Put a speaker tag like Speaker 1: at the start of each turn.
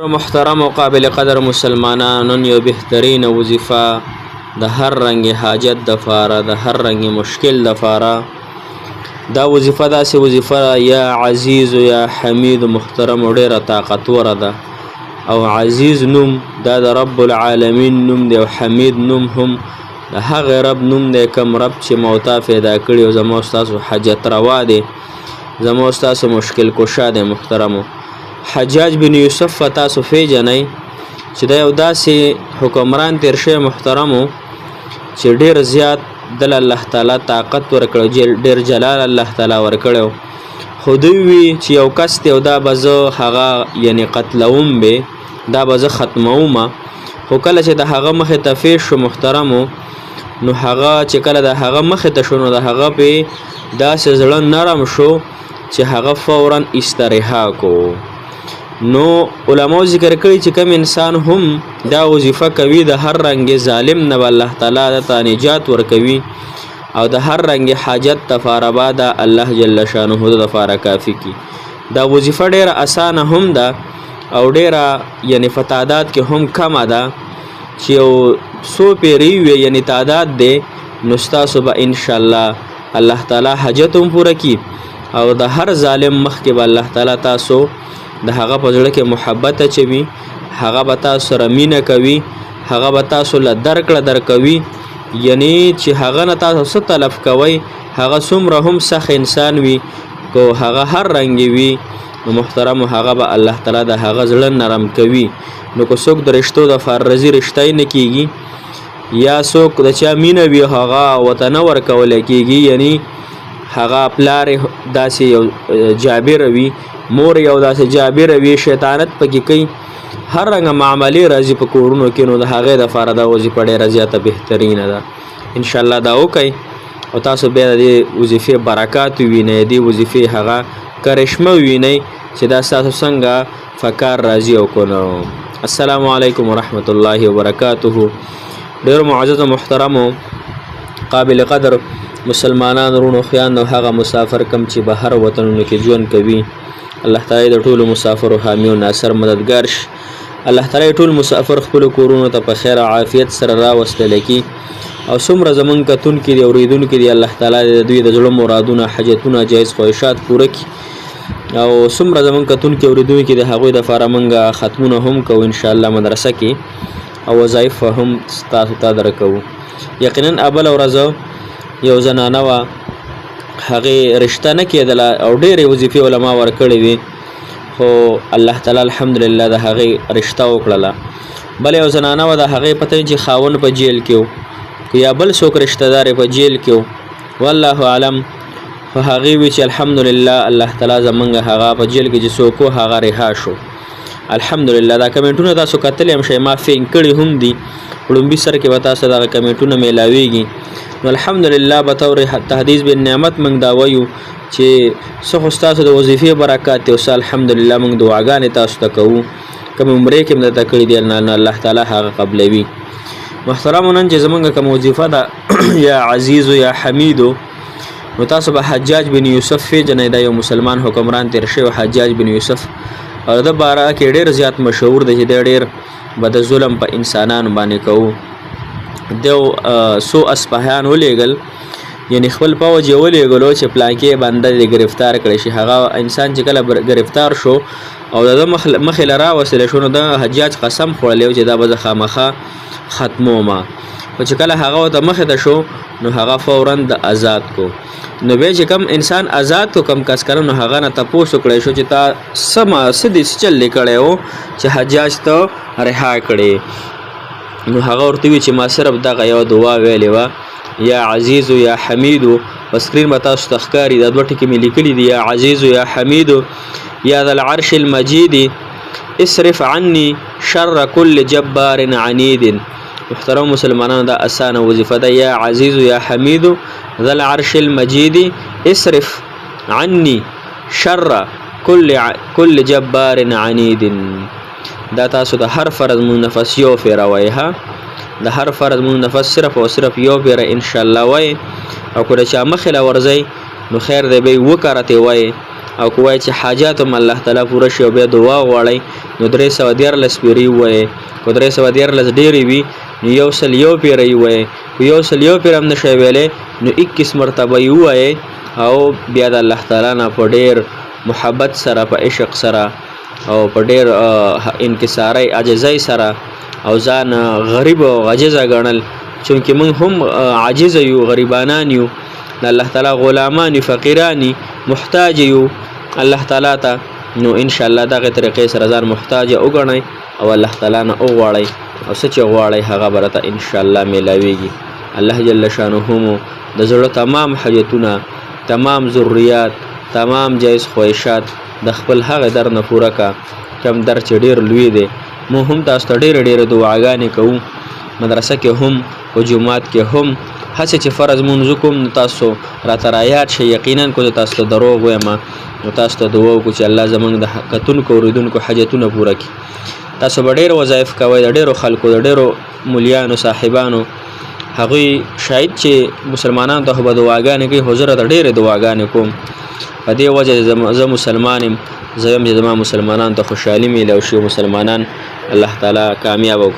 Speaker 1: محترم او قابل قدر مسلمانانو یو بهترین وظیفه د هر رنګ حاجت د فاره د هر رنګ مشکل د فاره دا وظیفه داسې وظیفه یا عزیز یا حمید محترم او ډیره طاقتوره ده او عزیز نوم دا د رب العالمین نوم دی او حمید نوم هم د هغه رب نوم دی کوم رب چې موتا پیدا کړی او زموږ ستاسو حاجت روا دی زموږ ستاسو مشکل کشا دی محترمو. حجاج بن یوسف تاسو پیژنئ چې دا یو داسې حکمران تیر شوی محترمو چې ډیر زیات دل الله تعالی طاقت ورکړو ډیر جلال الله تعالی ورکړو خو دوی وی چې یو کس دی او دا به زه هغه یعنی قتلوم به دا به زه ختموم خو کله چې د هغه مخې ته پیښ شو محترمو نو هغه چې کله د هغه مخې ته شو نو د هغه په داسې زړه نرم شو چې هغه فورا استریحا کو. نو علماء ذکر کړي چې کوم انسان هم دا وظیفه کوي د هر رنګ ظالم نه الله تعالی د نجات ورکوي او د هر رنګ حاجت تفاره بعد الله جل شانه د فاره کافی کی. دا وظیفه ډیره اسانه هم ده او ډیره یعنی فتادات کې هم کم ده چې یو سو پیری وي یعنی تعداد ده نو تاسو به ان شاء الله الله تعالی حاجت هم پوره کی او د هر ظالم مخ کې به الله تعالی تاسو د هغه په زړه کې محبت اچوي هغه به تاسو سره مینه کوي هغه به تاسو له درکوي یعنی چې هغه نه تاسو څه طلب کوئ هغه څومره هم سخت انسان وي کو هغه هر رنګ وي نو محترم هغه به الله تعالی د هغه زړه نرم کوي. نو کو څوک د رشتو د فارزي رشتای نه کیږي یا څوک د چا مینه وي هغه وطن ورکول کیږي یعنی هغه پلار داسې یو جابر وي مور یو داسې جابر وي شیطانت پکې کوي هر رنګ معاملې راځي په کورونو کې نو د هغې دپاره دا وظیفه ډېره زیاته بهترینه ده انشاءالله دا وکئ او تاسو بیا د دې وظیفې برکات ووینئ د دې وظیفې هغه کرشمه ووینئ چې دا ستاسو څنګه فکار راځي او کو نو. السلام علیکم ورحمت الله وبرکاته. ډېر معزز محترمو قابل قدر مسلمانان رونو خیان او هغه مسافر کم چې بهر وطنونو کې ژوند کوي الله تعالی د ټولو مسافرو حامی او ناصر مددگار شي. الله تعالی ټول مسافر خپل کورونو ته په خیر او عافیت سره راوستل کی او څومره زمون کتون کې دی اوریدونکو دی الله تعالی د دوی د ځړو مرادونه حاجتونه جایز خواهشات پوره کی او څومره زمون کتون کې اوریدونکو دی هغه د فارمنګ ختمونه هم کو ان شاء الله مدرسه کې او وظایف هم تاسو ته درکو. یقینا ابل ورځو یو زنانه وا هغه رشتہ نه کېدله او ډېرې وظیفې علما ورکړې وي خو الله تعالی الحمدلله د هغې رشتہ وکړله. بل یو زنانه وه د هغې پته چې خاون په جیل کې و یا بل څوک رشتہ دار په جیل کې و والله اعلم خو هغې وي چې الحمدلله الله تعالی زمونږ هغه په جیل کې چې څوک و هغه رها شو الحمدلله. دا کمنټونه تاسو کتلی هم شئ ما فینګ کړي هم دي وړومبي سر کې به تاسو دغه کمنټونه میلاویږي نو الحمدلله بطور تحدیث بالنعمت موږ دا وایو چې څه خو ستاسو د وظیفې برکات دی اوس الحمدلله موږ دعاګانې تاسو ته کوو کوم عمرې کې هم درته کړي دي الله تعالی هغه قبلوي. محترمو نن چې زموږ کوم وظیفه ده یا عزیز یا حمیدو نو تاسو به حجاج بن یوسف پیژنئ دا یو مسلمان حکمران تیر شوی حجاج بن یوسف او د باره کې ډېر زیات مشهور دی چې ډېر به د ظلم په انسانانو باندې کوو. دیو سو اسپاهیان ولیږل یعنی خپل پوځ یې ولیږلو چې پلانکې بنده دې گرفتار کړی شي هغه انسان چې کله گرفتار شو او د مخې له راوستلی شو نو د حجاج قسم خوړلی چې دا به زه خامخا ختمومه خو چې کله هغه ورته مخې ته شو نو هغه فورا د آزاد کو نو بیا چې کم انسان آزاد کو کم کس کړه نو هغه نه تپوس وکړی شو چې تا څه دې چلې کړی و چې حجاج ته رها کړی نو هغه ورته وی چې ما صرف دغه یو دعا ویلې وه یا عزیز یا حمیدو په سکرین به تاسو ته ښکاري دا دوه ټکي مې لیکلي دي یا عزیز یا حمیدو یا ذا العرش المجید اصرف عني شر كل جبار عنید. محترم مسلمانانو دا اسانه وظیفه ده یا عزیز یا حمیدو ذا العرش المجید اصرف عني شر كل جبار عنید. دا تاسو د هر فرض منفس یو پیره وای ها د هر فرض منفس صرف او صرف یو پیره ان شاء الله وای او کله چې مخله ورځي نو خیر دی به وکړته وای او کوای چې حاجات هم الله تعالی پوره شي او بیا دعا غواړئ نو 314 پیری وایي کو 314 ډېرې وي نو 101 پیری وایي کو 101 پیر هم نشئ ویلی نو 21 مرتبه یې ووایئ او بیا د الله تعالی نه په ډېر محبت سره په عشق سره او په ډېر انکسارۍ عاجزۍ سره او ځان غریب او عاجزه ګڼل چونکې موږ هم عاجزه یو غریبانان یو د الله تعالی غلامان یو فقیران یو محتاج یو الله تعالی ته نو ان شاء الله دغه طریقې سره ځان محتاج وګڼئ او الله تعالی نه وغواړئ او څه چې غواړئ هغه به راته ان شاء الله میلاویږي الله جل شانه مو د زړه تمام حاجتونه تمام ضرورت تمام جایز خواهشات د خپل هغه در نه پوره کا کم در چې ډېر لوی دی مو هم تاسو ته ډېرې دعاګانې کوو مدرسه کې هم او جومات کې هم هسې چې فرض مونځ کوم تاسو راته رایاد شئ یقینا کو تاسو ته دروغ وایم نو تاسو ته دعا وکړو چې الله زموږ د کتونکو اوریدونکو حاجتونه پوره کړي تاسو به ډېر وظایف کوئ د ډېرو خلکو د ډېرو مولیانو صاحبانو هغوی شاید چې مسلمانانو ته به دعاګانې کوي خو زه راته ډېرې دعاګانې کوم په دې وجه زه مسلمان یم زه یم چې زما مسلمانانو ته خوشحالي میلاو شي مسلمانان الله تعالی کامیاب او